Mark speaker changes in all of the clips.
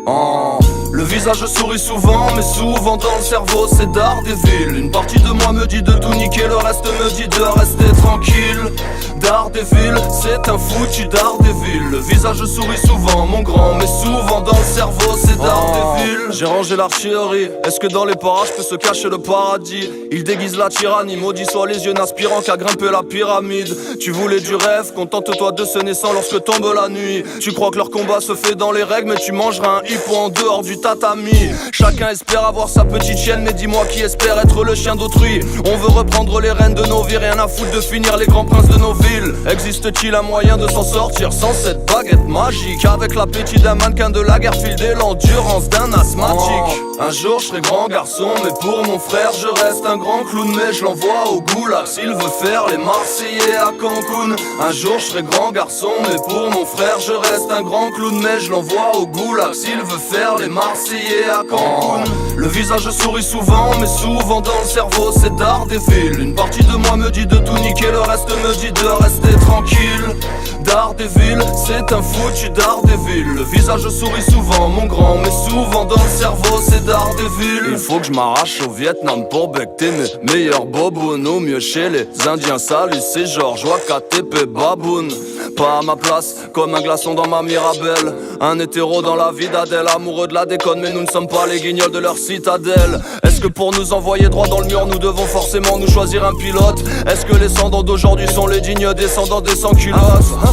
Speaker 1: Le visage sourit souvent, mais souvent dans le cerveau c'est Daredevil. Une partie de moi me dit de tout niquer, le reste me dit de rester tranquille. Daredevil, c'est un foutu Daredevil. Le visage sourit souvent, mon grand, mais souvent dans le cerveau c'est Daredevil. J'ai rangé l'artillerie, est-ce que dans les parages peut se cacher le paradis? Il déguise la tyrannie, maudit soit les yeux n'aspirant qu'à grimper la pyramide. Tu voulais du rêve, contente-toi de ce naissant lorsque tombe la nuit. Tu crois que leur combat se fait dans les règles, mais tu mangeras un hippo en dehors du tatami. Chacun espère avoir sa petite chienne, mais dis-moi qui espère être le chien d'autrui. On veut reprendre les rênes de nos vies, rien à foutre de finir les grands princes de nos villes. Existe-t-il un moyen de s'en sortir sans cette baguette magique? Avec l'appétit d'un mannequin de la guerre, file et l'endurance d'un asthmatique. Un jour je serai grand garçon, mais pour mon frère je reste un grand clown. Mais je l'envoie au goulag s'il veut faire les Marseillais à Cancun. Un jour je serai grand garçon, mais pour mon frère je reste un grand clown. Mais je l'envoie au goulag s'il veut faire les Marseillais à Cancun. Le visage sourit souvent, mais souvent dans le cerveau c'est Daredevil. Une partie de moi me dit de tout niquer, le reste me dit de rester tranquille. Daredevil, c'est un foutu Daredevil. Le visage sourit souvent, mon grand, mais souvent dans le cerveau c'est Daredevil. Il faut que je m'arrache au Vietnam pour becter mes meilleurs bobounes. Au mieux chez les Indiens, salut c'est Georges KTP baboune. Pas à ma place, comme un glaçon dans ma Mirabelle. Un hétéro dans la vie d'Adèle, amoureux de la déconne, mais nous ne sommes pas les guignols de leur citadelle. Est-ce que pour nous envoyer droit dans le mur, nous devons forcément nous choisir un pilote? Est-ce que les descendants d'aujourd'hui sont les dignes descendants des sans-culottes?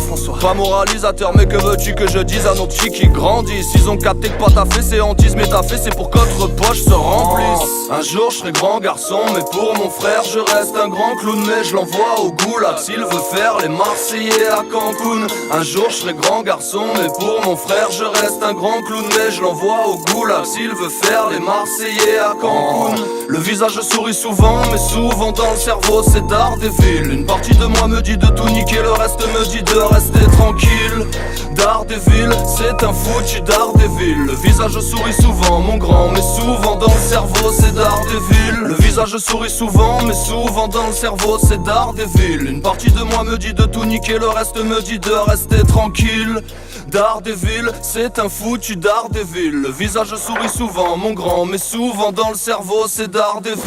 Speaker 1: François. Pas moralisateur, mais que veux-tu que je dise à nos petits qui grandissent? Ils ont capté que pas ta fée c'est hantise, mais ta fée c'est pour que notre poche se remplisse. Un jour je serai grand garçon, mais pour mon frère je reste un grand clown. Mais je l'envoie au goulag s'il veut faire les Marseillais à Cancun. Un jour je serai grand garçon, mais pour mon frère je reste un grand clown. Mais je l'envoie au goulag s'il veut faire les Marseillais à Cancun. Le visage sourit souvent, mais souvent dans le cerveau c'est Daredevil. Une partie de moi me dit de tout niquer, le reste me dit de rester tranquille. Daredevil, c'est un foutu Daredevil. Le visage sourit souvent, mon grand, mais souvent dans le cerveau c'est Daredevil. Le visage sourit souvent, mais souvent dans le cerveau c'est Daredevil. Une partie de moi me dit de tout niquer, le reste me dit de rester tranquille. Daredevil, c'est un foutu Daredevil. Le visage sourit souvent, mon grand, mais souvent dans le cerveau c'est Daredevil.